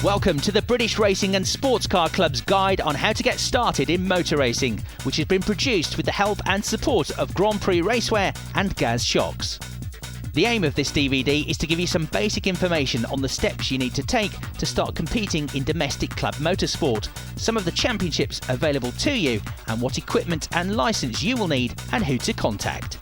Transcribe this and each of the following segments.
Welcome to the British Racing and Sports Car Club's guide on how to get started in motor racing, which has been produced with the help and support of Grand Prix Racewear and Gaz Shocks. The aim of this DVD is to give you some basic information on the steps you need to take to start competing in domestic club motorsport, some of the championships available to you, and what equipment and licence you will need and who to contact.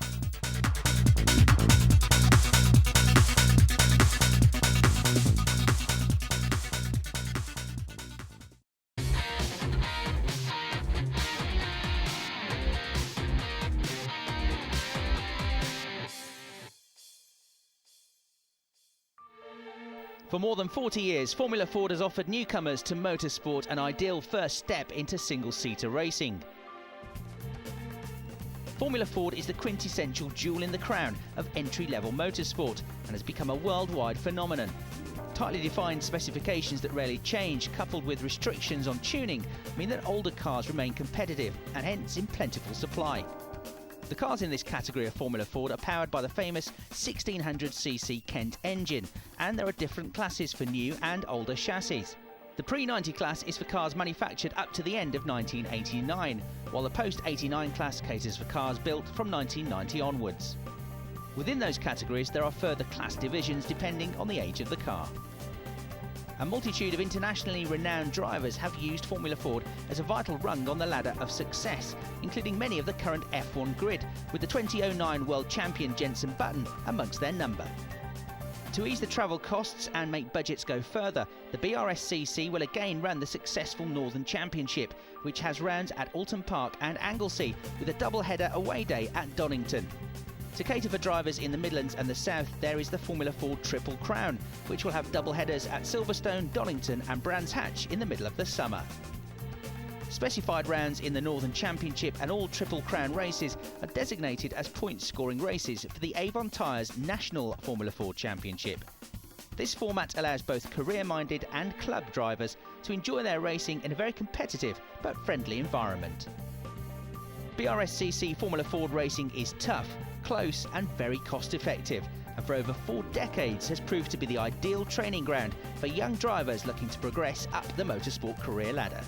For more than 40 years, Formula Ford has offered newcomers to motorsport an ideal first step into single-seater racing. Formula Ford is the quintessential jewel in the crown of entry-level motorsport and has become a worldwide phenomenon. Tightly defined specifications that rarely change, coupled with restrictions on tuning, mean that older cars remain competitive and hence in plentiful supply. The cars in this category of Formula Ford are powered by the famous 1600cc Kent engine, and there are different classes for new and older chassis. The pre-90 class is for cars manufactured up to the end of 1989, while the post-89 class caters for cars built from 1990 onwards. Within those categories there are further class divisions depending on the age of the car. A multitude of internationally renowned drivers have used Formula Ford as a vital rung on the ladder of success, including many of the current F1 grid, with the 2009 World Champion Jenson Button amongst their number. To ease the travel costs and make budgets go further, the BRSCC will again run the successful Northern Championship, which has rounds at Alton Park and Anglesey, with a double-header away day at Donington. To cater for drivers in the Midlands and the South, there is the Formula Ford Triple Crown, which will have double headers at Silverstone, Donington and Brands Hatch in the middle of the summer. Specified rounds in the Northern Championship and all Triple Crown races are designated as point-scoring races for the Avon Tyres National Formula Ford Championship. This format allows both career-minded and club drivers to enjoy their racing in a very competitive but friendly environment. BRSCC Formula Ford racing is tough, close and very cost-effective, and for over 4 decades has proved to be the ideal training ground for young drivers looking to progress up the motorsport career ladder.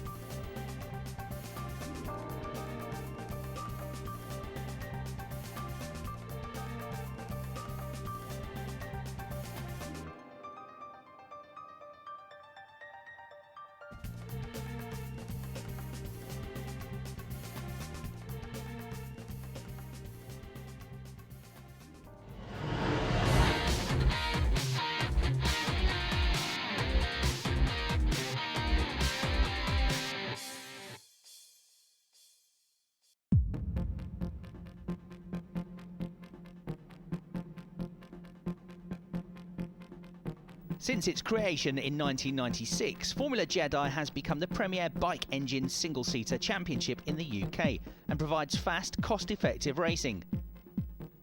Since its creation in 1996, Formula Jedi has become the premier bike engine single-seater championship in the UK and provides fast, cost-effective racing.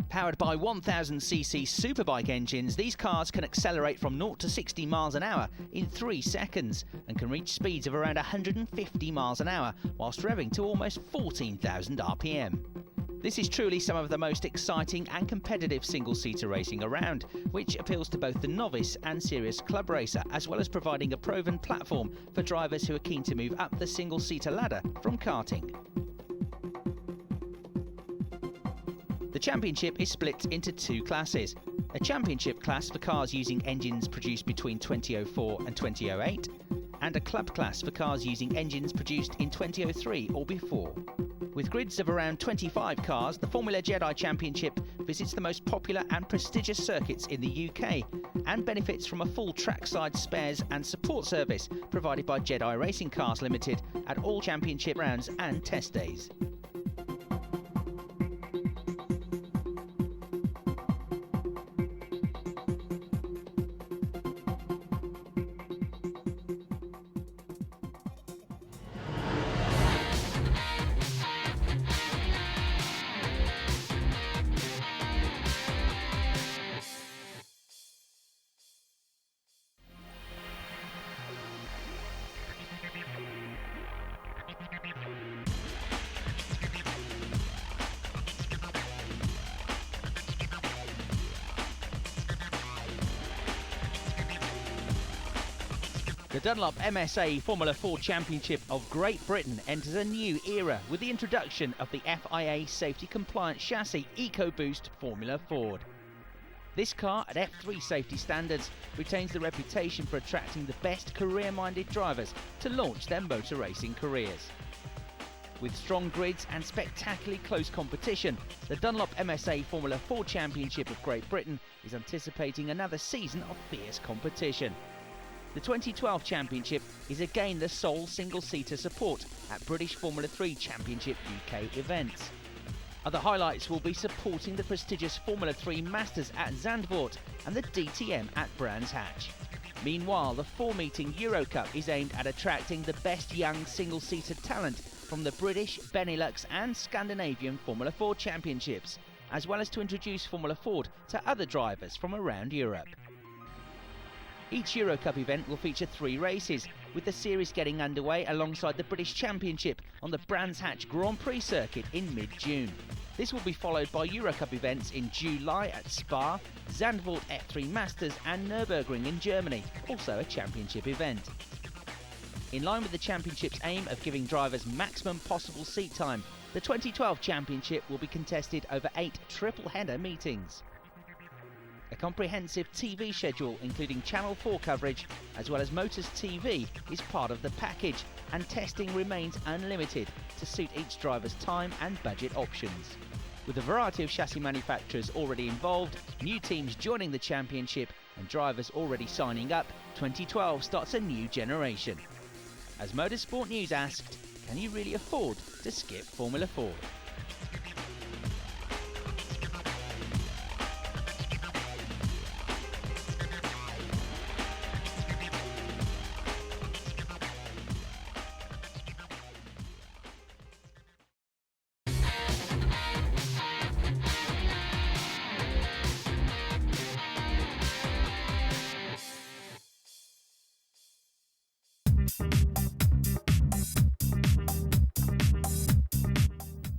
Powered by 1000cc superbike engines, these cars can accelerate from 0 to 60 miles an hour in 3 seconds and can reach speeds of around 150 miles an hour whilst revving to almost 14,000 RPM. This is truly some of the most exciting and competitive single-seater racing around, which appeals to both the novice and serious club racer, as well as providing a proven platform for drivers who are keen to move up the single-seater ladder from karting. The championship is split into 2 classes. A championship class for cars using engines produced between 2004 and 2008, and a club class for cars using engines produced in 2003 or before. With grids of around 25 cars, the Formula Jedi Championship visits the most popular and prestigious circuits in the UK and benefits from a full trackside spares and support service provided by Jedi Racing Cars Limited at all championship rounds and test days. The Dunlop MSA Formula 4 Championship of Great Britain enters a new era with the introduction of the FIA Safety Compliant Chassis EcoBoost Formula Ford. This car, at F3 safety standards, retains the reputation for attracting the best career-minded drivers to launch their motor racing careers. With strong grids and spectacularly close competition, the Dunlop MSA Formula 4 Championship of Great Britain is anticipating another season of fierce competition. The 2012 Championship is again the sole single-seater support at British Formula 3 Championship UK events. Other highlights will be supporting the prestigious Formula 3 Masters at Zandvoort and the DTM at Brands Hatch. Meanwhile, the four-meeting Euro Cup is aimed at attracting the best young single-seater talent from the British, Benelux and Scandinavian Formula 4 Championships, as well as to introduce Formula Ford to other drivers from around Europe. Each Euro Cup event will feature 3 races, with the series getting underway alongside the British Championship on the Brands Hatch Grand Prix circuit in mid-June. This will be followed by Euro Cup events in July at Spa, Zandvoort F3 Masters and Nürburgring in Germany, also a championship event. In line with the championship's aim of giving drivers maximum possible seat time, the 2012 Championship will be contested over 8 triple-header meetings. A comprehensive TV schedule including Channel 4 coverage as well as Motors TV is part of the package, and testing remains unlimited to suit each driver's time and budget options. With a variety of chassis manufacturers already involved, new teams joining the championship and drivers already signing up, 2012 starts a new generation. As Motorsport News asked, can you really afford to skip Formula 4?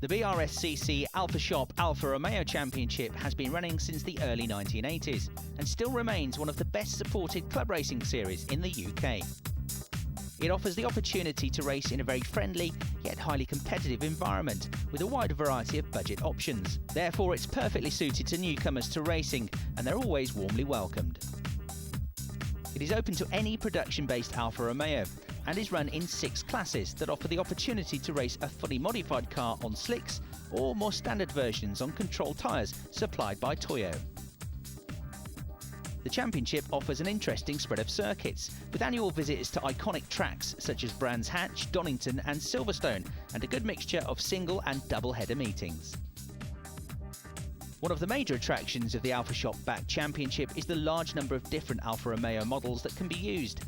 The BRSCC Alpha Shop Alfa Romeo Championship has been running since the early 1980s and still remains one of the best supported club racing series in the UK. It offers the opportunity to race in a very friendly yet highly competitive environment with a wide variety of budget options. Therefore, it's perfectly suited to newcomers to racing, and they're always warmly welcomed. It is open to any production-based Alfa Romeo and is run in 6 classes that offer the opportunity to race a fully modified car on slicks or more standard versions on controlled tyres supplied by Toyo. The championship offers an interesting spread of circuits, with annual visits to iconic tracks such as Brands Hatch, Donington and Silverstone, and a good mixture of single and double header meetings. One of the major attractions of the Alpha Shop backed championship is the large number of different Alfa Romeo models that can be used.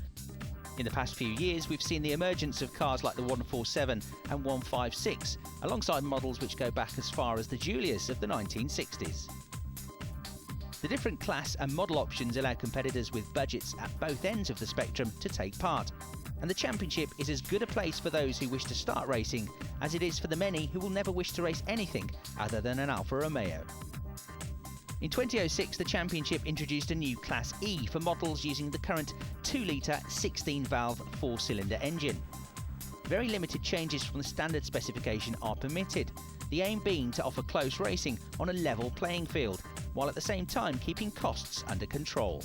In the past few years, we've seen the emergence of cars like the 147 and 156, alongside models which go back as far as the Julius of the 1960s. The different class and model options allow competitors with budgets at both ends of the spectrum to take part, and the championship is as good a place for those who wish to start racing as it is for the many who will never wish to race anything other than an Alfa Romeo. In 2006, the championship introduced a new Class E for models using the current 2-litre 16-valve 4-cylinder engine. Very limited changes from the standard specification are permitted, the aim being to offer close racing on a level playing field, while at the same time keeping costs under control.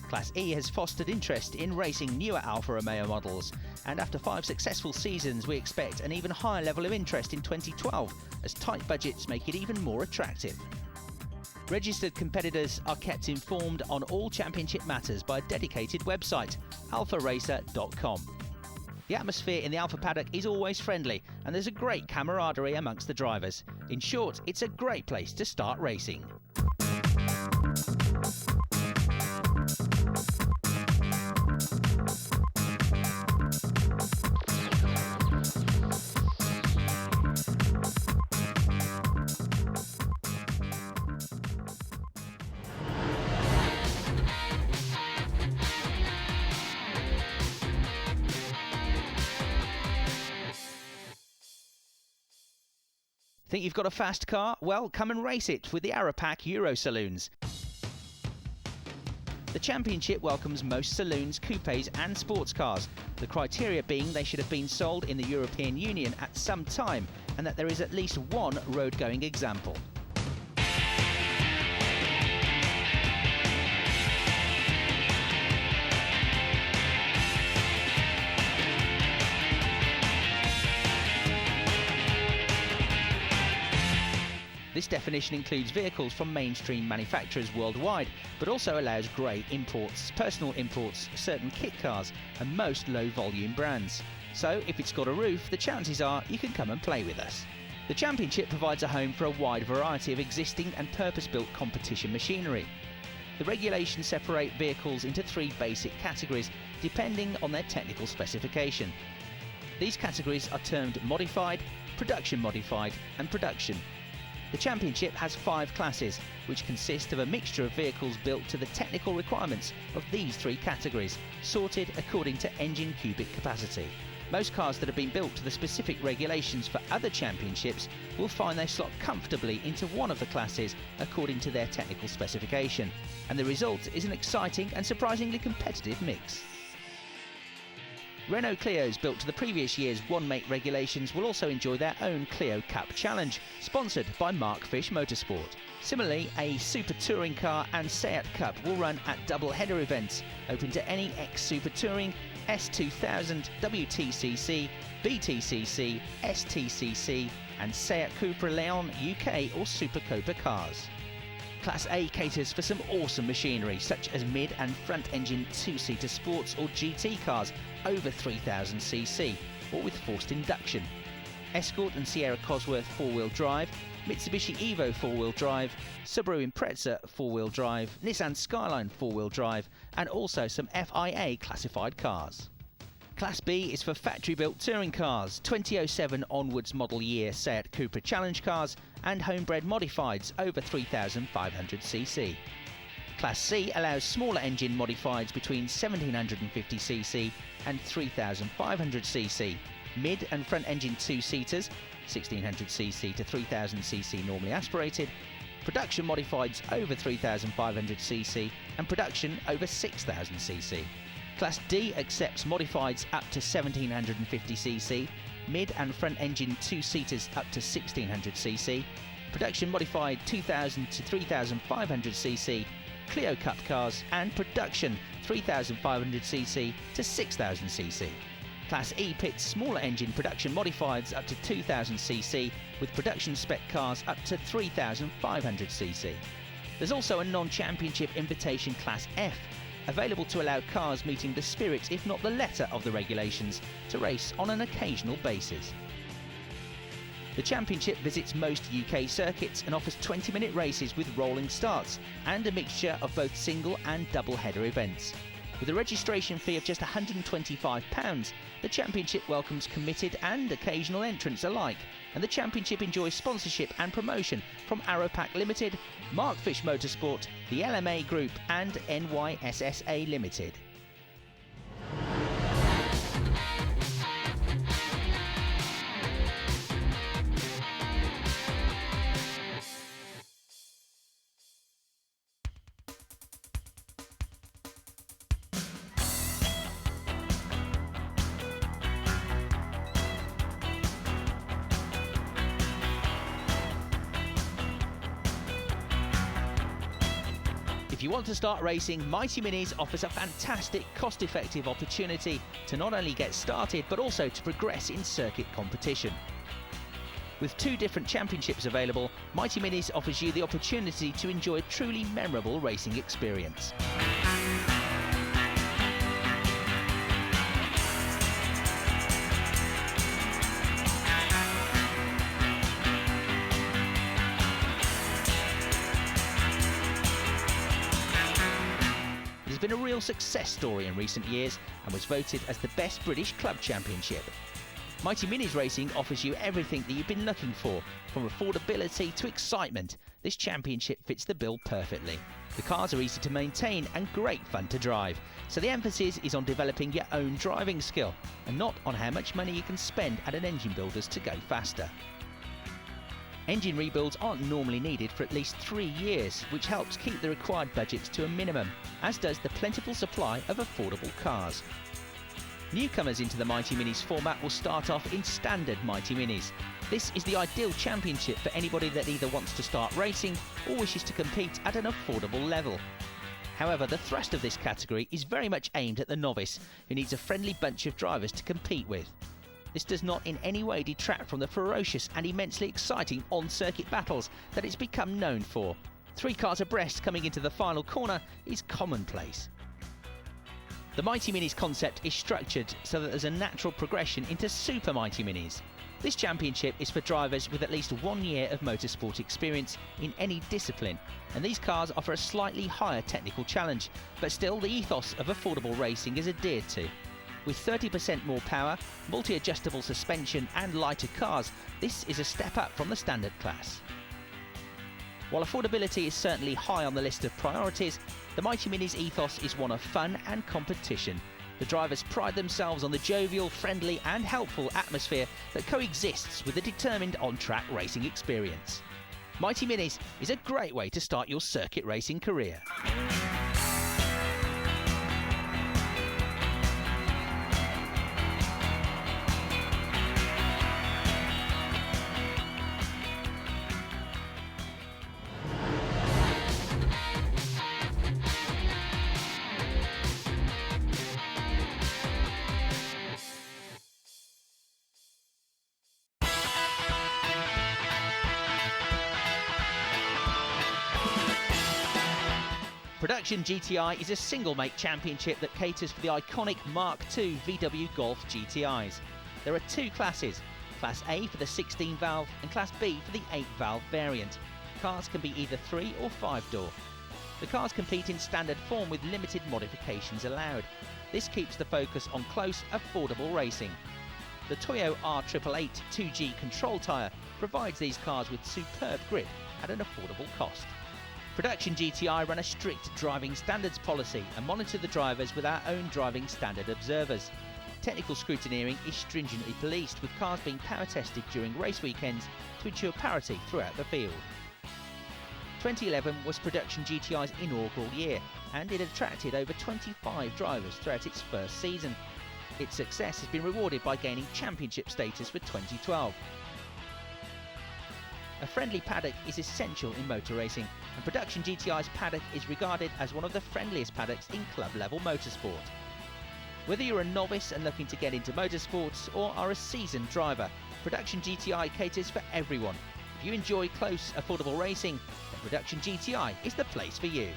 Class E has fostered interest in racing newer Alfa Romeo models, and after 5 successful seasons we expect an even higher level of interest in 2012 as tight budgets make it even more attractive. Registered competitors are kept informed on all championship matters by a dedicated website, alfaracer.com. The atmosphere in the Alfa paddock is always friendly, and there's a great camaraderie amongst the drivers. In short, it's a great place to start racing. Think you've got a fast car? Well, come and race it with the Arapac Euro Saloons. The championship welcomes most saloons, coupes and sports cars, the criteria being they should have been sold in the European Union at some time and that there is at least one road-going example. This definition includes vehicles from mainstream manufacturers worldwide, but also allows grey imports, personal imports, certain kit cars, and most low-volume brands. So, if it's got a roof, the chances are you can come and play with us. The championship provides a home for a wide variety of existing and purpose-built competition machinery. The regulations separate vehicles into three basic categories, depending on their technical specification. These categories are termed modified, production modified, and production. The championship has 5 classes, which consist of a mixture of vehicles built to the technical requirements of these 3 categories, sorted according to engine cubic capacity. Most cars that have been built to the specific regulations for other championships will find they slot comfortably into one of the classes according to their technical specification, and the result is an exciting and surprisingly competitive mix. Renault Clios built to the previous year's one-make regulations will also enjoy their own Clio Cup Challenge, sponsored by Mark Fish Motorsport. Similarly, a Super Touring car and Seat Cup will run at double-header events, open to any ex-Super Touring, S2000, WTCC, BTCC, STCC and Seat Cupra Leon UK or Super Copa cars. Class A caters for some awesome machinery such as mid and front engine 2-seater sports or GT cars over 3000cc or with forced induction. Escort and Sierra Cosworth 4-wheel drive, Mitsubishi Evo 4-wheel drive, Subaru Impreza 4-wheel drive, Nissan Skyline 4-wheel drive and also some FIA classified cars. Class B is for factory-built touring cars, 2007 onwards model year Seat Cupra Challenge cars and homebred modifieds over 3500cc. Class C allows smaller engine modifieds between 1750cc and 3500cc, mid and front engine 2-seaters, 1600cc to 3000cc normally aspirated, production modifieds over 3500cc and production over 6000cc. Class D accepts modifieds up to 1750cc, mid and front engine 2-seaters up to 1600cc, production modified 2000 to 3500cc, Clio Cup cars and production 3500cc to 6000cc. Class E pits smaller engine production modifieds up to 2000cc with production spec cars up to 3500cc. There's also a non-championship invitation Class F, available to allow cars meeting the spirit if not the letter of the regulations to race on an occasional basis. The championship visits most UK circuits and offers 20-minute races with rolling starts and a mixture of both single and double header events. With a registration fee of just £125, the championship welcomes committed and occasional entrants alike, and the championship enjoys sponsorship and promotion from Aeropack Limited, Mark Fish Motorsport, the LMA Group and NYSSA Limited. If you want to start racing, Mighty Minis offers a fantastic, cost-effective opportunity to not only get started, but also to progress in circuit competition. With 2 different championships available, Mighty Minis offers you the opportunity to enjoy a truly memorable racing experience. It has been a real success story in recent years and was voted as the best British club championship. Mighty Minis Racing offers you everything that you've been looking for, from affordability to excitement. This championship fits the bill perfectly. The cars are easy to maintain and great fun to drive, so the emphasis is on developing your own driving skill and not on how much money you can spend at an engine builder's to go faster. Engine rebuilds aren't normally needed for at least 3 years, which helps keep the required budgets to a minimum, as does the plentiful supply of affordable cars. Newcomers into the Mighty Minis format will start off in standard Mighty Minis. This is the ideal championship for anybody that either wants to start racing or wishes to compete at an affordable level. However, the thrust of this category is very much aimed at the novice, who needs a friendly bunch of drivers to compete with. This does not in any way detract from the ferocious and immensely exciting on-circuit battles that it's become known for. 3 cars abreast coming into the final corner is commonplace. The Mighty Minis concept is structured so that there's a natural progression into Super Mighty Minis. This championship is for drivers with at least 1 year of motorsport experience in any discipline, and these cars offer a slightly higher technical challenge, but still the ethos of affordable racing is adhered to. With 30% more power, multi-adjustable suspension and lighter cars, this is a step up from the standard class. While affordability is certainly high on the list of priorities, the Mighty Minis ethos is one of fun and competition. The drivers pride themselves on the jovial, friendly and helpful atmosphere that coexists with a determined on-track racing experience. Mighty Minis is a great way to start your circuit racing career. Production GTI is a single-make championship that caters for the iconic Mark II VW Golf GTIs. There are 2 classes, Class A for the 16-valve and Class B for the 8-valve variant. Cars can be either 3 or 5-door. The cars compete in standard form with limited modifications allowed. This keeps the focus on close, affordable racing. The Toyo R888 2G control tyre provides these cars with superb grip at an affordable cost. Production GTI run a strict driving standards policy and monitor the drivers with our own driving standard observers. Technical scrutineering is stringently policed, with cars being power tested during race weekends to ensure parity throughout the field. 2011 was Production GTI's inaugural year, and it attracted over 25 drivers throughout its first season. Its success has been rewarded by gaining championship status for 2012. A friendly paddock is essential in motor racing, and Production GTI's paddock is regarded as one of the friendliest paddocks in club-level motorsport. Whether you're a novice and looking to get into motorsports or are a seasoned driver, Production GTI caters for everyone. If you enjoy close, affordable racing, then Production GTI is the place for you.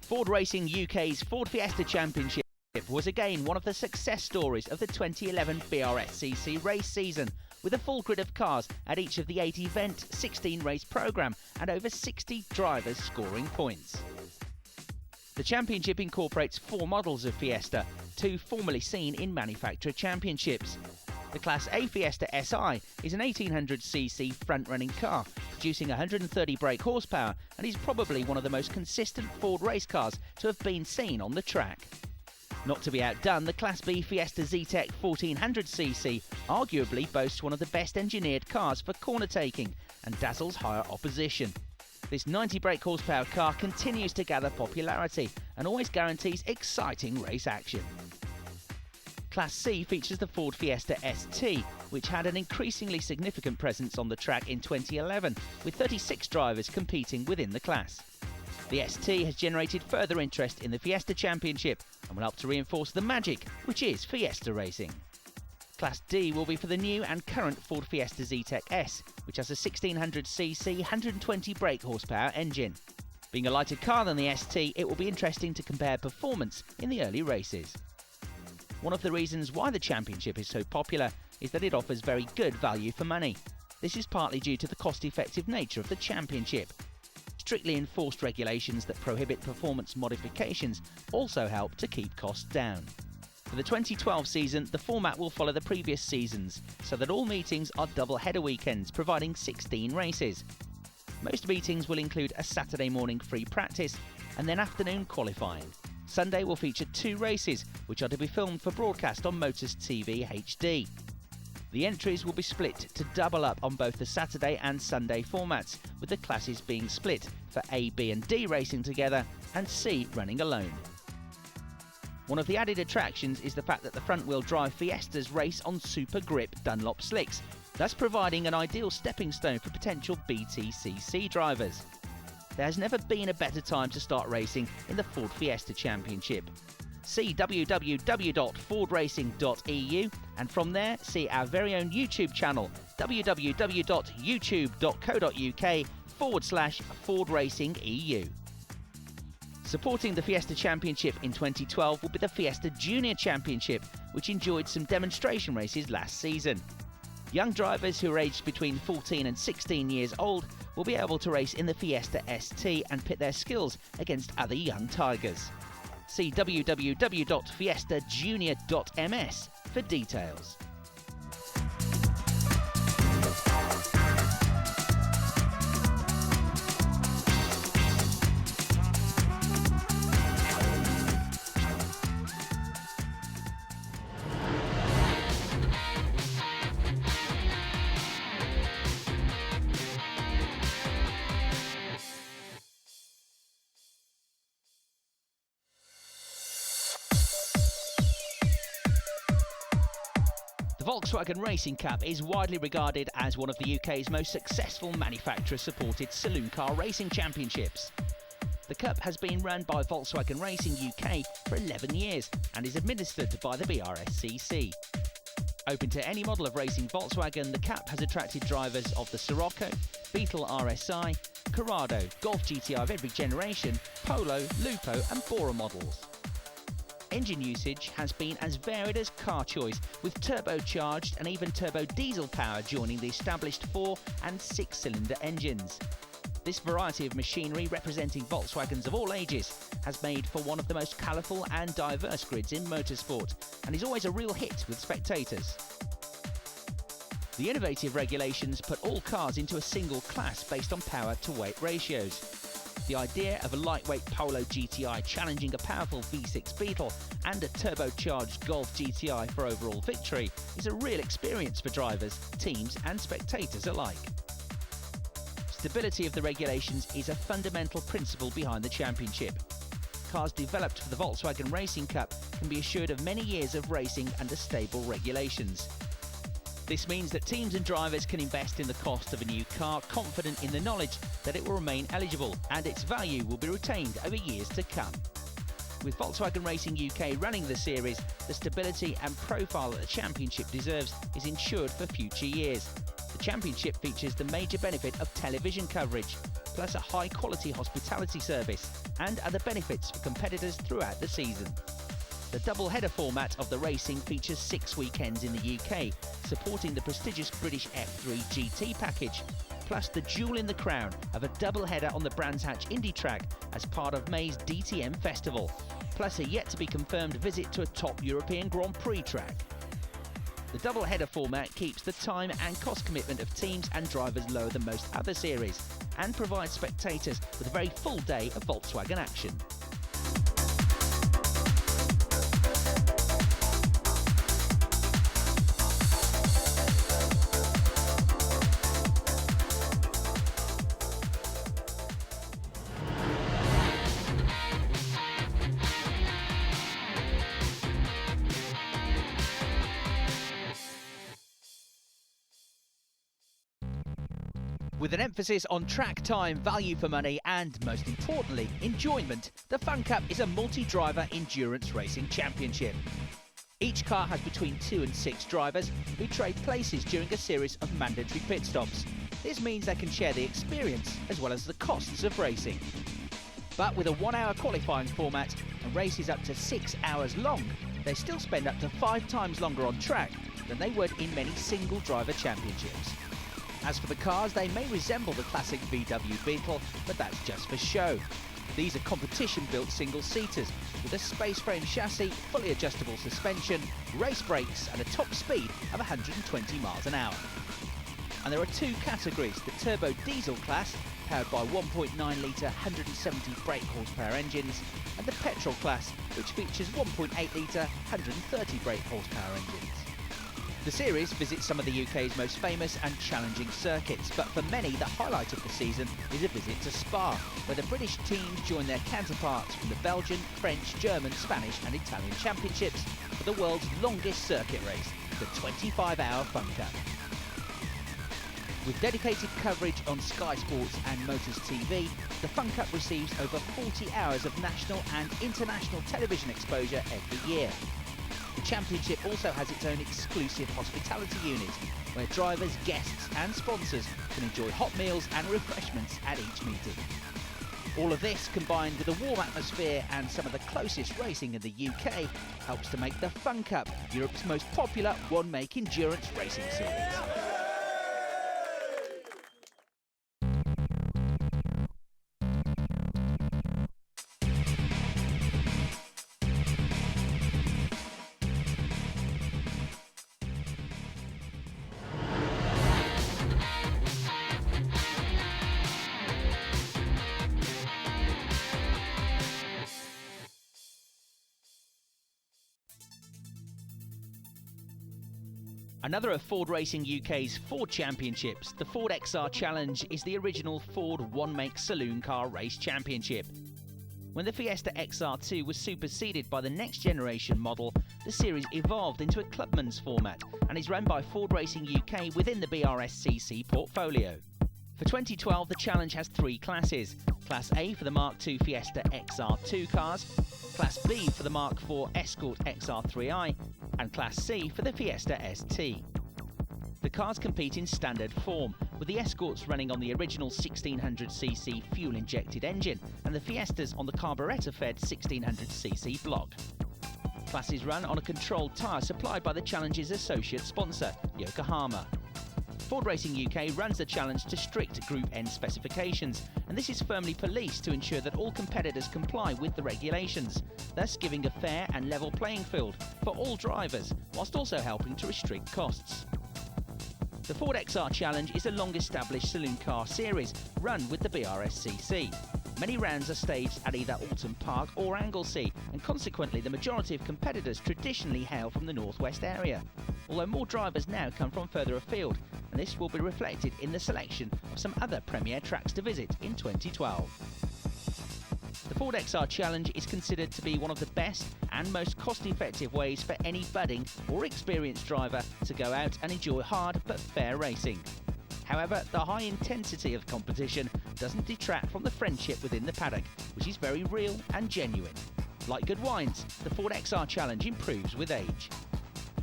Ford Racing UK's Ford Fiesta Championship was again one of the success stories of the 2011 BRSCC race season, with a full grid of cars at each of the 8-event, 16-race programme and over 60 drivers scoring points. The championship incorporates 4 models of Fiesta, 2 formerly seen in manufacturer championships. The Class A Fiesta SI is an 1800cc front-running car, producing 130 brake horsepower, and is probably one of the most consistent Ford race cars to have been seen on the track. Not to be outdone, the Class B Fiesta Zetec 1400cc arguably boasts one of the best engineered cars for corner taking and dazzles higher opposition. This 90 brake horsepower car continues to gather popularity and always guarantees exciting race action. Class C features the Ford Fiesta ST, which had an increasingly significant presence on the track in 2011, with 36 drivers competing within the class. The ST has generated further interest in the Fiesta Championship and will help to reinforce the magic which is Fiesta racing. Class D will be for the new and current Ford Fiesta Zetec S, which has a 1600cc 120 brake horsepower engine. Being a lighter car than the ST, it will be interesting to compare performance in the early races. One of the reasons why the championship is so popular is that it offers very good value for money. This is partly due to the cost-effective nature of the championship. strictly enforced regulations that prohibit performance modifications also help to keep costs down. For the 2012 season, the format will follow the previous seasons, so that all meetings are double-header weekends, providing 16 races. Most meetings will include a Saturday morning free practice and then afternoon qualifying. Sunday will feature 2 races, which are to be filmed for broadcast on Motors TV HD. The entries will be split to double up on both the Saturday and Sunday formats, with the classes being split for A, B and D racing together and C running alone. One of the added attractions is the fact that the front-wheel drive Fiestas race on super grip Dunlop slicks, thus providing an ideal stepping stone for potential BTCC drivers. There has never been a better time to start racing in the Ford Fiesta Championship. See www.fordracing.eu and from there see our very own YouTube channel www.youtube.co.uk/FordRacingEU. Supporting the Fiesta Championship in 2012 will be the Fiesta Junior Championship, which enjoyed some demonstration races last season. Young drivers who are aged between 14 and 16 years old will be able to race in the Fiesta ST and pit their skills against other young tigers. See www.fiestajunior.ms for details. The Volkswagen Racing Cup is widely regarded as one of the UK's most successful manufacturer-supported saloon car racing championships. The Cup has been run by Volkswagen Racing UK for 11 years and is administered by the BRSCC. Open to any model of racing Volkswagen, the Cup has attracted drivers of the Scirocco, Beetle RSI, Corrado, Golf GTI of every generation, Polo, Lupo and Bora models. Engine usage has been as varied as car choice, with turbocharged and even turbo diesel power joining the established 4 and 6-cylinder engines. This variety of machinery, representing Volkswagens of all ages, has made for one of the most colourful and diverse grids in motorsport, and is always a real hit with spectators. The innovative regulations put all cars into a single class based on power to weight ratios. The idea of a lightweight Polo GTI challenging a powerful V6 Beetle and a turbocharged Golf GTI for overall victory is a real experience for drivers, teams and spectators alike. Stability of the regulations is a fundamental principle behind the championship. Cars developed for the Volkswagen Racing Cup can be assured of many years of racing under stable regulations. This means that teams and drivers can invest in the cost of a new car, confident in the knowledge that it will remain eligible and its value will be retained over years to come. With Volkswagen Racing UK running the series, the stability and profile that the championship deserves is ensured for future years. The championship features the major benefit of television coverage, plus a high-quality hospitality service and other benefits for competitors throughout the season. The double-header format of the racing features 6 weekends in the UK, supporting the prestigious British F3 GT package, plus the jewel in the crown of a double-header on the Brands Hatch Indy track as part of May's DTM Festival, plus a yet-to-be-confirmed visit to a top European Grand Prix track. The double-header format keeps the time and cost commitment of teams and drivers lower than most other series, and provides spectators with a very full day of Volkswagen action. With an emphasis on track time, value for money and, most importantly, enjoyment, the Fun Cup is a multi-driver endurance racing championship. Each car has between 2 and 6 drivers who trade places during a series of mandatory pit stops. This means they can share the experience as well as the costs of racing. But with a 1-hour qualifying format and races up to 6 hours long, they still spend up to 5 times longer on track than they would in many single driver championships. As for the cars, they may resemble the classic VW Beetle, but that's just for show. These are competition-built single-seaters with a space-frame chassis, fully adjustable suspension, race brakes and a top speed of 120 miles an hour. And there are two categories: the turbo diesel class, powered by 1.9-litre 170 brake horsepower engines, and the petrol class, which features 1.8-litre 130 brake horsepower engines. The series visits some of the UK's most famous and challenging circuits, but for many the highlight of the season is a visit to Spa, where the British teams join their counterparts from the Belgian, French, German, Spanish and Italian championships for the world's longest circuit race, the 25-hour Fun Cup. With dedicated coverage on Sky Sports and Motors TV, the Fun Cup receives over 40 hours of national and international television exposure every year. The championship also has its own exclusive hospitality unit, where drivers, guests and sponsors can enjoy hot meals and refreshments at each meeting. All of this, combined with a warm atmosphere and some of the closest racing in the UK, helps to make the Fun Cup Europe's most popular one-make endurance racing series. Another of Ford Racing UK's Ford Championships, the Ford XR Challenge is the original Ford one-make saloon car race championship. When the Fiesta XR2 was superseded by the next generation model, the series evolved into a clubman's format and is run by Ford Racing UK within the BRSCC portfolio. For 2012, the challenge has three classes: Class A for the Mark II Fiesta XR2 cars, Class B for the Mark IV Escort XR3i, and Class C for the Fiesta ST. The cars compete in standard form, with the Escorts running on the original 1600cc fuel-injected engine and the Fiestas on the carburettor-fed 1600cc block. Classes run on a controlled tyre supplied by the challenge's associate sponsor, Yokohama. Ford Racing UK runs the challenge to strict Group N specifications, and this is firmly policed to ensure that all competitors comply with the regulations, thus giving a fair and level playing field for all drivers, whilst also helping to restrict costs. The Ford XR Challenge is a long-established saloon car series run with the BRSCC. Many rounds are staged at either Alton Park or Anglesey, and consequently the majority of competitors traditionally hail from the northwest area, although more drivers now come from further afield, and this will be reflected in the selection of some other premier tracks to visit in 2012. The Ford XR Challenge is considered to be one of the best and most cost-effective ways for any budding or experienced driver to go out and enjoy hard but fair racing. However, the high intensity of competition doesn't detract from the friendship within the paddock, which is very real and genuine. Like good wines, the Ford XR Challenge improves with age.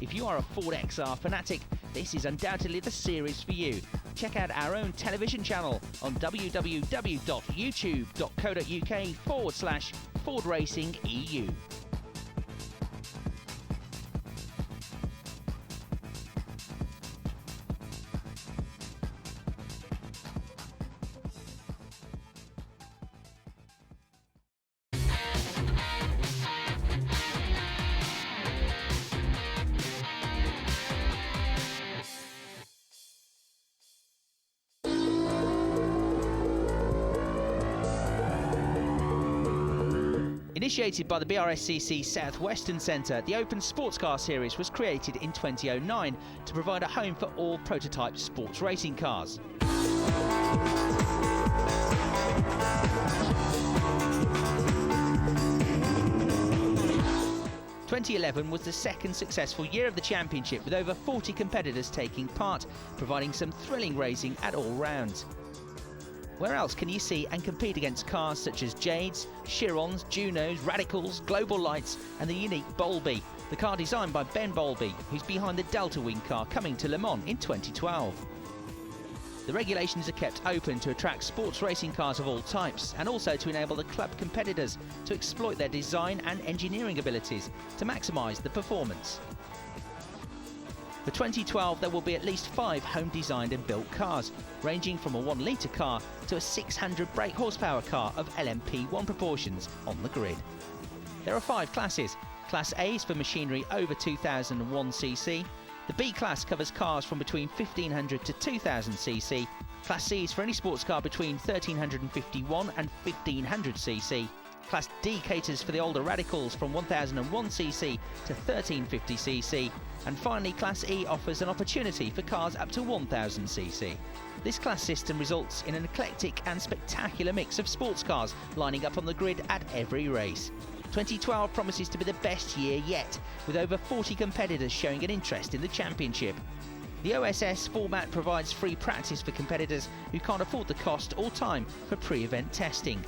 If you are a Ford XR fanatic, this is undoubtedly the series for you. Check out our own television channel on www.youtube.co.uk/Ford Racing EU. Initiated by the BRSCC South Western Centre, the Open Sports Car Series was created in 2009 to provide a home for all prototype sports racing cars. 2011 was the second successful year of the championship, with over 40 competitors taking part, providing some thrilling racing at all rounds. Where else can you see and compete against cars such as Jades, Chirons, Junos, Radicals, Global Lights and the unique Bowlby, the car designed by Ben Bowlby, who's behind the Delta Wing car coming to Le Mans in 2012. The regulations are kept open to attract sports racing cars of all types, and also to enable the club competitors to exploit their design and engineering abilities to maximise the performance. For 2012, there will be at least 5 home-designed and built cars, ranging from a 1-litre car to a 600 brake horsepower car of LMP1 proportions on the grid. There are 5 classes. Class A is for machinery over 2001cc. The B class covers cars from between 1500 to 2000cc. Class C is for any sports car between 1351 and 1500cc. Class D caters for the older radicals from 1001cc to 1350cc. And finally, Class E offers an opportunity for cars up to 1000cc. This class system results in an eclectic and spectacular mix of sports cars lining up on the grid at every race. 2012 promises to be the best year yet, with over 40 competitors showing an interest in the championship. The OSS format provides free practice for competitors who can't afford the cost or time for pre-event testing.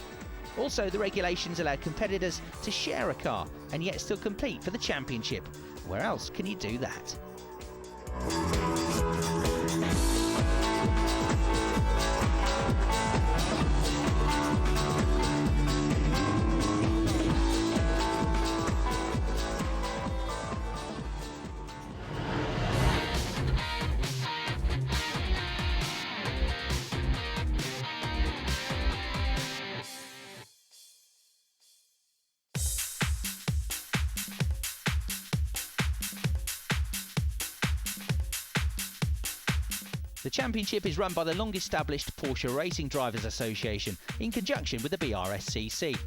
Also, the regulations allow competitors to share a car and yet still compete for the championship. Where else can you do that? The championship is run by the long-established Porsche Racing Drivers Association in conjunction with the BRSCC.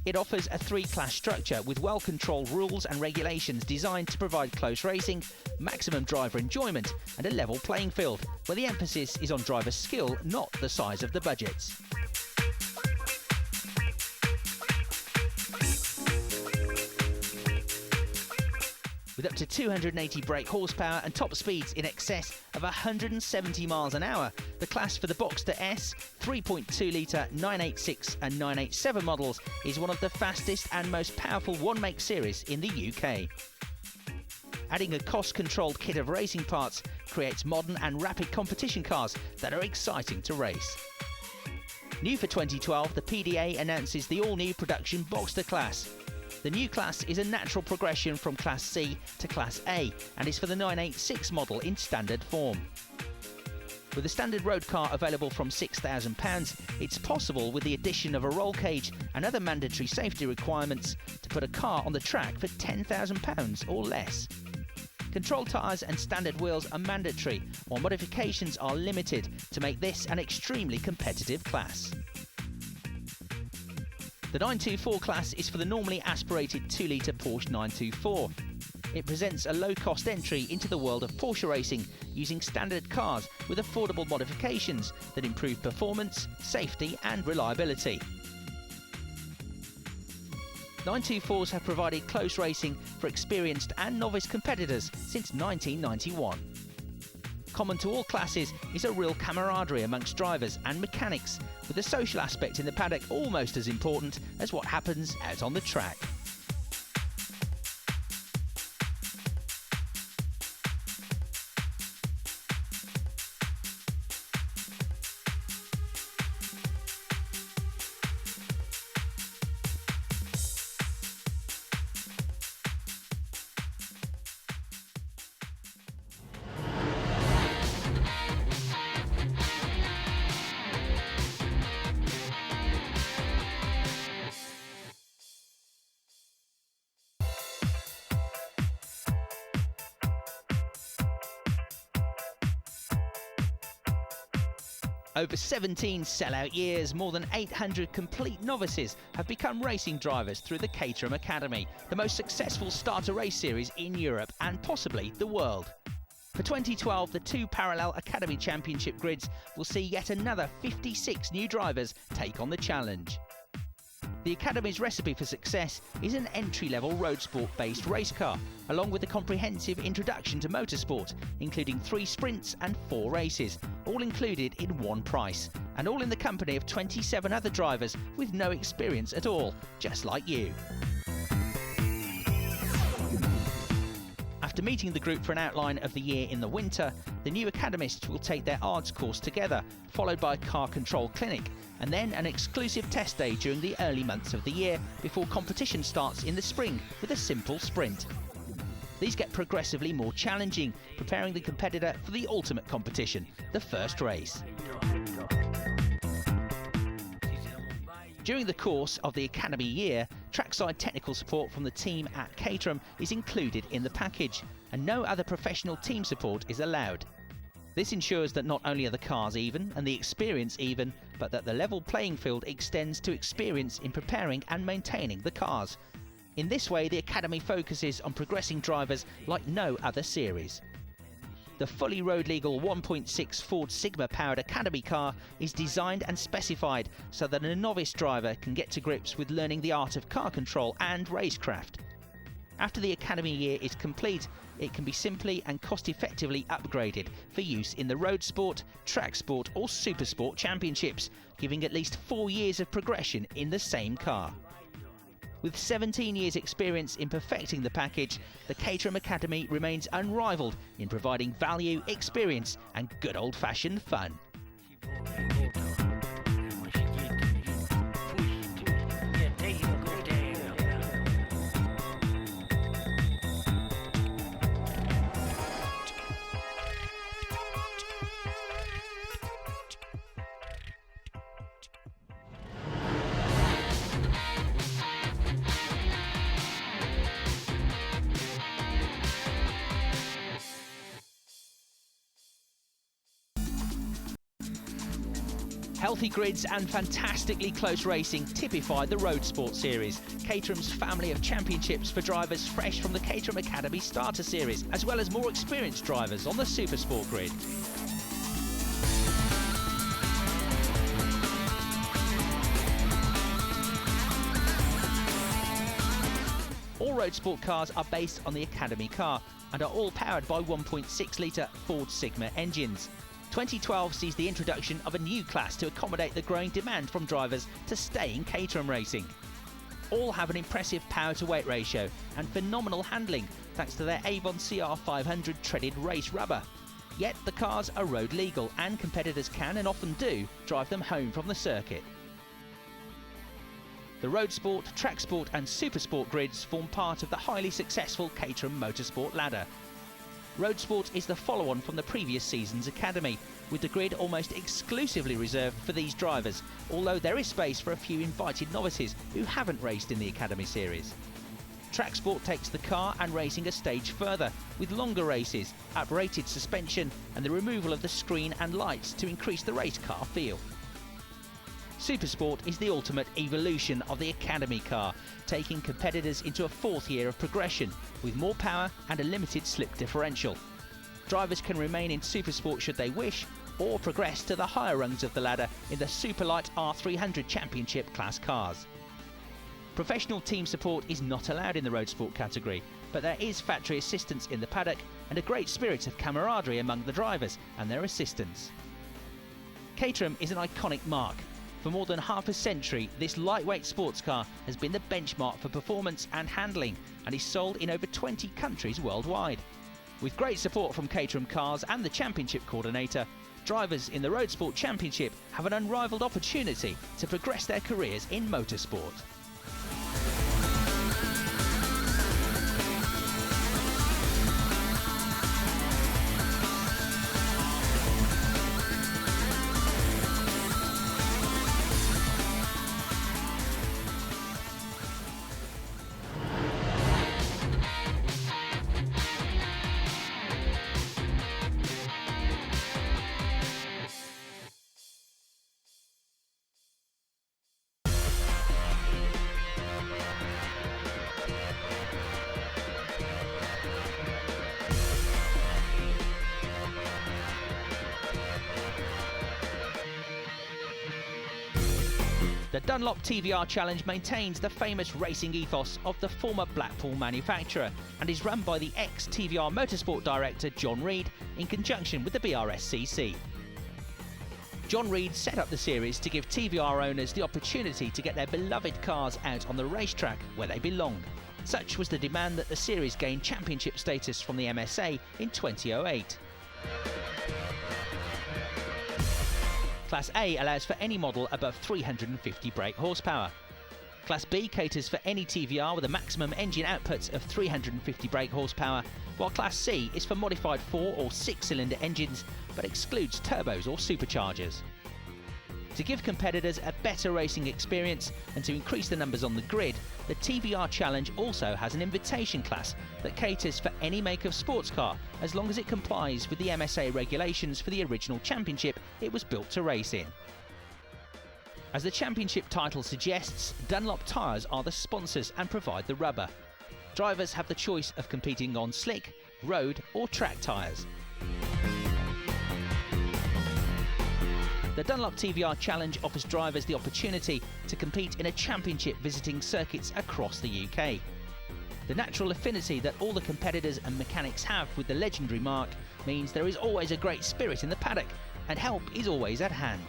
It offers a 3-class structure with well-controlled rules and regulations designed to provide close racing, maximum driver enjoyment and a level playing field, where the emphasis is on driver skill, not the size of the budgets. With up to 280 brake horsepower and top speeds in excess of 170 miles an hour, the class for the Boxster S, 3.2-litre 986 and 987 models is one of the fastest and most powerful one-make series in the UK. Adding a cost-controlled kit of racing parts creates modern and rapid competition cars that are exciting to race. New for 2012, the PDA announces the all-new production Boxster class. The new class is a natural progression from Class C to Class A and is for the 986 model in standard form. With a standard road car available from £6,000, it's possible, with the addition of a roll cage and other mandatory safety requirements, to put a car on the track for £10,000 or less. Control tyres and standard wheels are mandatory, while modifications are limited to make this an extremely competitive class. The 924 class is for the normally aspirated 2-litre Porsche 924. It presents a low-cost entry into the world of Porsche racing using standard cars with affordable modifications that improve performance, safety and reliability. 924s have provided close racing for experienced and novice competitors since 1991. Common to all classes is a real camaraderie amongst drivers and mechanics, with the social aspect in the paddock almost as important as what happens out on the track. Over 17 sellout years, more than 800 complete novices have become racing drivers through the Caterham Academy, the most successful starter race series in Europe and possibly the world. For 2012, the 2 parallel Academy Championship grids will see yet another 56 new drivers take on the challenge. The Academy's recipe for success is an entry-level road sport-based race car, along with a comprehensive introduction to motorsport, including 3 sprints and 4 races, all included in one price, and all in the company of 27 other drivers with no experience at all, just like you. After meeting the group for an outline of the year in the winter, the new academists will take their ARDS course together, followed by a car control clinic, and then an exclusive test day during the early months of the year before competition starts in the spring with a simple sprint. These get progressively more challenging, preparing the competitor for the ultimate competition, the first race. During the course of the academy year, trackside technical support from the team at Caterham is included in the package, and no other professional team support is allowed. This ensures that not only are the cars even and the experience even, but that the level playing field extends to experience in preparing and maintaining the cars. In this way, the academy focuses on progressing drivers like no other series. The fully road legal 1.6 Ford Sigma powered academy car is designed and specified so that a novice driver can get to grips with learning the art of car control and racecraft. After the academy year is complete, it can be simply and cost-effectively upgraded for use in the road sport, track sport or super sport championships, giving at least 4 years of progression in the same car. With 17 years' experience in perfecting the package, the Caterham Academy remains unrivaled in providing value, experience and good old-fashioned fun. Healthy grids and fantastically close racing typify the Road Sport Series, Caterham's family of championships for drivers fresh from the Caterham Academy Starter Series, as well as more experienced drivers on the Super Sport grid. All Road Sport cars are based on the Academy car and are all powered by 1.6 litre Ford Sigma engines. 2012 sees the introduction of a new class to accommodate the growing demand from drivers to stay in Caterham racing. All have an impressive power-to-weight ratio and phenomenal handling thanks to their Avon CR500 treaded race rubber. Yet the cars are road legal and competitors can and often do drive them home from the circuit. The Road Sport, Track Sport and Super Sport grids form part of the highly successful Caterham Motorsport ladder. Road Sport is the follow-on from the previous season's Academy, with the grid almost exclusively reserved for these drivers, although there is space for a few invited novices who haven't raced in the Academy series. Track Sport takes the car and racing a stage further, with longer races, uprated suspension and the removal of the screen and lights to increase the race car feel. Super Sport is the ultimate evolution of the Academy car, taking competitors into a 4th year of progression, with more power and a limited slip differential. Drivers can remain in Super Sport should they wish, or progress to the higher rungs of the ladder in the Superlight R300 Championship class cars. Professional team support is not allowed in the Road Sport category, but there is factory assistance in the paddock and a great spirit of camaraderie among the drivers and their assistants. Caterham is an iconic mark. For more than half a century, this lightweight sports car has been the benchmark for performance and handling and is sold in over 20 countries worldwide. With great support from Caterham Cars and the Championship Coordinator, drivers in the Road Sport Championship have an unrivaled opportunity to progress their careers in motorsport. The Dunlop TVR Challenge maintains the famous racing ethos of the former Blackpool manufacturer and is run by the ex-TVR Motorsport director John Reed in conjunction with the BRSCC. John Reed set up the series to give TVR owners the opportunity to get their beloved cars out on the racetrack where they belong. Such was the demand that the series gained championship status from the MSA in 2008. Class A allows for any model above 350 brake horsepower. Class B caters for any TVR with a maximum engine output of 350 brake horsepower, while Class C is for modified 4 or 6-cylinder engines but excludes turbos or superchargers. To give competitors a better racing experience and to increase the numbers on the grid, the TVR Challenge also has an invitation class that caters for any make of sports car as long as it complies with the MSA regulations for the original championship it was built to race in. As the championship title suggests, Dunlop tyres are the sponsors and provide the rubber. Drivers have the choice of competing on slick, road or track tyres. The Dunlop TVR Challenge offers drivers the opportunity to compete in a championship visiting circuits across the UK. The natural affinity that all the competitors and mechanics have with the legendary marque means there is always a great spirit in the paddock and help is always at hand.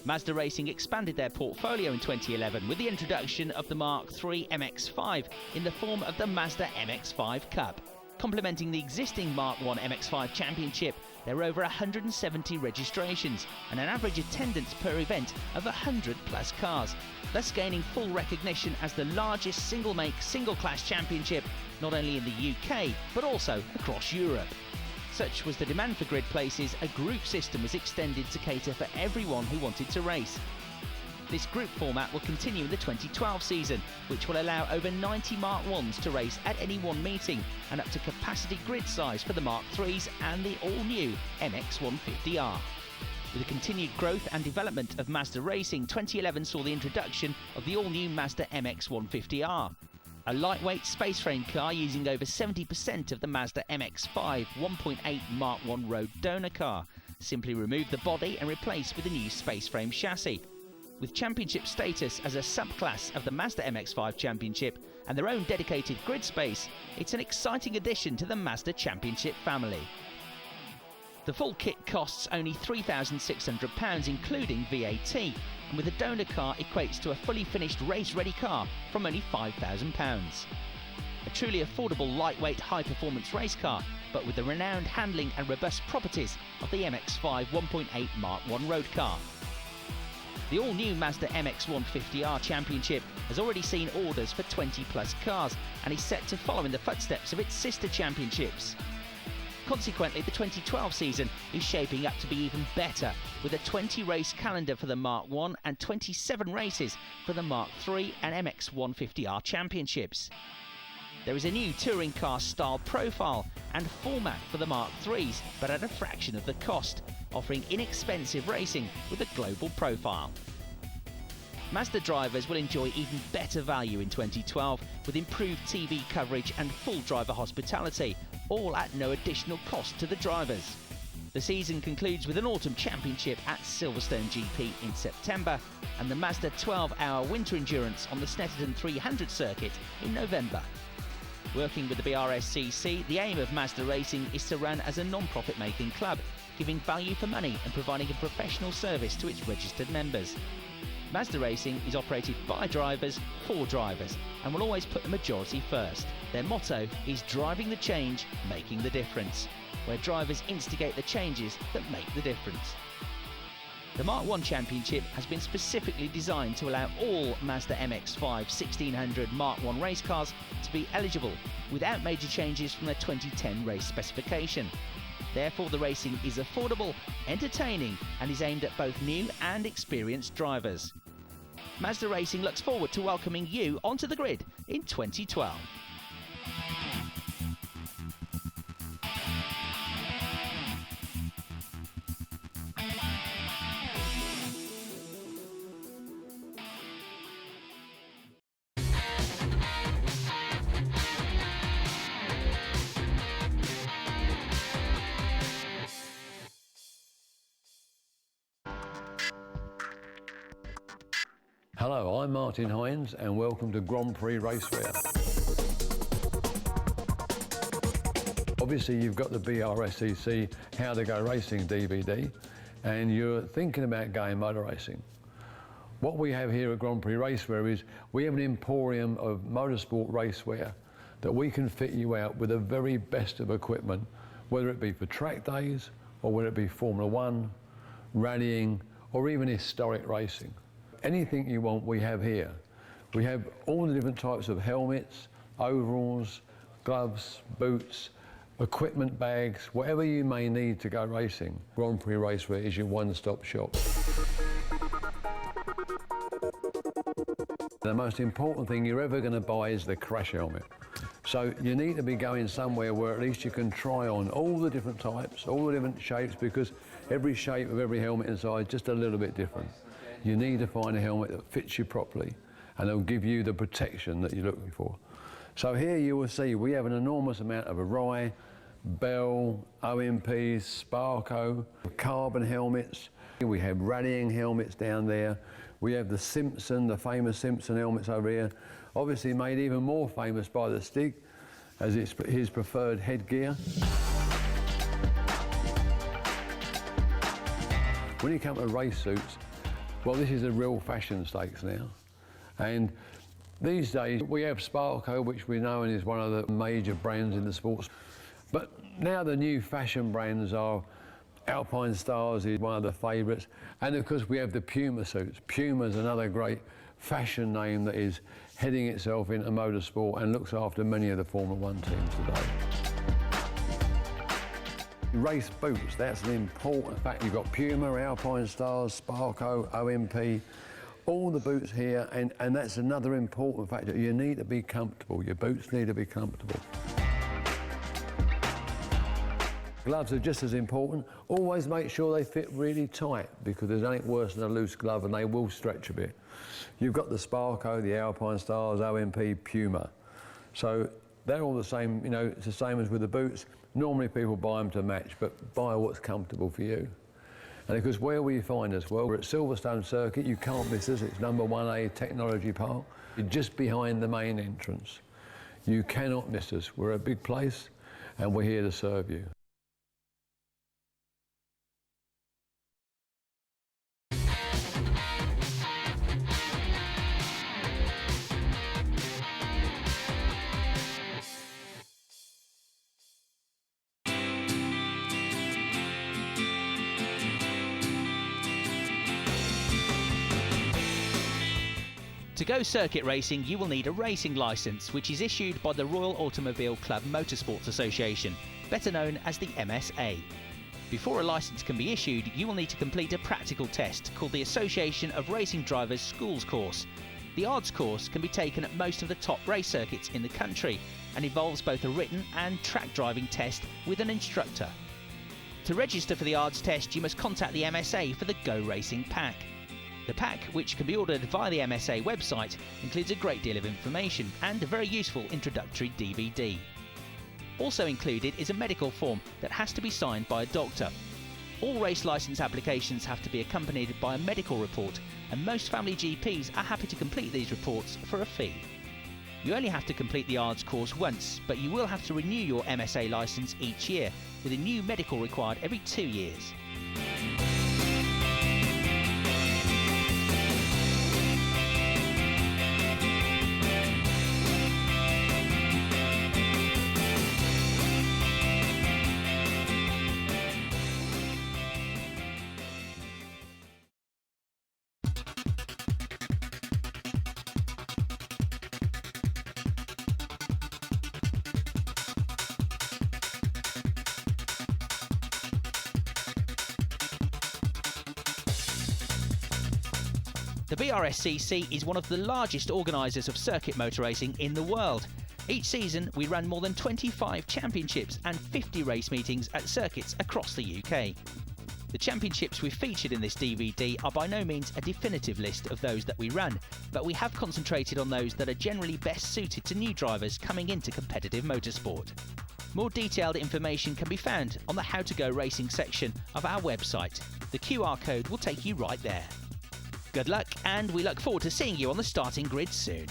Mazda Racing expanded their portfolio in 2011 with the introduction of the Mark III MX-5 in the form of the Mazda MX-5 Cup. Complementing the existing Mark I MX-5 Championship, there were over 170 registrations and an average attendance per event of 100 plus cars, thus gaining full recognition as the largest single-make, single-class championship not only in the UK but also across Europe. Such was the demand for grid places, a group system was extended to cater for everyone who wanted to race. This group format will continue in the 2012 season, which will allow over 90 Mark Is to race at any one meeting and up to capacity grid size for the Mark IIIs and the all-new MX-150R. With the continued growth and development of Mazda Racing, 2011 saw the introduction of the all-new Mazda MX-150R. A lightweight space frame car using over 70% of the Mazda MX-5 1.8 Mark I road donor car, simply removed the body and replaced with a new space frame chassis. With championship status as a subclass of the Mazda MX-5 Championship and their own dedicated grid space, it's an exciting addition to the Mazda Championship family. The full kit costs only £3,600 including VAT, and with a donor car equates to a fully finished race-ready car from only £5,000. A truly affordable lightweight high-performance race car, but with the renowned handling and robust properties of the MX-5 1.8 Mark I road car. The all-new Mazda MX-150R Championship has already seen orders for 20 plus cars and is set to follow in the footsteps of its sister championships. Consequently, the 2012 season is shaping up to be even better, with a 20-race calendar for the Mark I and 27 races for the Mark III and MX-150R Championships. There is a new touring car style profile and format for the Mark IIIs, but at a fraction of the cost, offering inexpensive racing with a global profile. Mazda drivers will enjoy even better value in 2012 with improved TV coverage and full driver hospitality, all at no additional cost to the drivers. The season concludes with an autumn championship at Silverstone GP in September and the Mazda 12-hour winter endurance on the Snetterton 300 circuit in November. Working with the BRSCC, the aim of Mazda Racing is to run as a non-profit making club, giving value for money and providing a professional service to its registered members. Mazda Racing is operated by drivers for drivers and will always put the majority first. Their motto is driving the change, making the difference, where drivers instigate the changes that make the difference. The Mark I Championship has been specifically designed to allow all Mazda MX-5 1600 Mark I race cars to be eligible without major changes from the 2010 race specification. Therefore, the racing is affordable, entertaining and is aimed at both new and experienced drivers. Mazda Racing looks forward to welcoming you onto the grid in 2012. Hello, I'm Martin Hines and welcome to Grand Prix Racewear. Obviously you've got the BRSCC How to Go Racing DVD and you're thinking about going motor racing. What we have here at Grand Prix Racewear is we have an emporium of motorsport racewear that we can fit you out with the very best of equipment, whether it be for track days or whether it be Formula One, rallying or even historic racing. Anything you want, we have here. We have all the different types of helmets, overalls, gloves, boots, equipment bags, whatever you may need to go racing. Grand Prix Racewear is your one-stop shop. The most important thing you're ever going to buy is the crash helmet. So you need to be going somewhere where at least you can try on all the different types, all the different shapes, because every shape of every helmet inside is just a little bit different. You need to find a helmet that fits you properly and it'll give you the protection that you're looking for. So here you will see we have an enormous amount of Arai, Bell, OMPs, Sparco, carbon helmets. We have rallying helmets down there. We have the Simpson, the famous Simpson helmets over here, obviously made even more famous by the Stig, as it's his preferred headgear. When you come to race suits, well, this is a real fashion stakes now. And these days, we have Sparco, which we know is one of the major brands in the sports. But now the new fashion brands are Alpine Stars is one of the favourites. And of course, we have the Puma suits. Puma's another great fashion name that is heading itself into motorsport and looks after many of the Formula One teams today. Race boots, that's an important fact. You've got Puma, Alpine Stars, Sparco, OMP, all the boots here, and that's another important factor. You need to be comfortable. Your boots need to be comfortable. Gloves are just as important. Always make sure they fit really tight because there's nothing worse than a loose glove and they will stretch a bit. You've got the Sparco, the Alpine Stars, OMP, Puma. So they're all the same, you know, it's the same as with the boots. Normally people buy them to match, but buy what's comfortable for you. And because where will you find us? Well, we're at Silverstone Circuit, you can't miss us, it's number 1A Technology Park. You're just behind the main entrance. You cannot miss us. We're a big place and we're here to serve you. To go circuit racing, you will need a racing licence, which is issued by the Royal Automobile Club Motorsports Association, better known as the MSA. Before a licence can be issued, you will need to complete a practical test called the Association of Racing Drivers Schools course. The ARDS course can be taken at most of the top race circuits in the country and involves both a written and track driving test with an instructor. To register for the ARDS test, you must contact the MSA for the Go Racing Pack. The pack, which can be ordered via the MSA website, includes a great deal of information and a very useful introductory DVD. Also included is a medical form that has to be signed by a doctor. All race licence applications have to be accompanied by a medical report, and most family GPs are happy to complete these reports for a fee. You only have to complete the ARDS course once, but you will have to renew your MSA licence each year, with a new medical required every 2 years. The BRSCC is one of the largest organisers of circuit motor racing in the world. Each season, we run more than 25 championships and 50 race meetings at circuits across the UK. The championships we've featured in this DVD are by no means a definitive list of those that we run, but we have concentrated on those that are generally best suited to new drivers coming into competitive motorsport. More detailed information can be found on the How to Go Racing section of our website. The QR code will take you right there. Good luck, and we look forward to seeing you on the starting grid soon.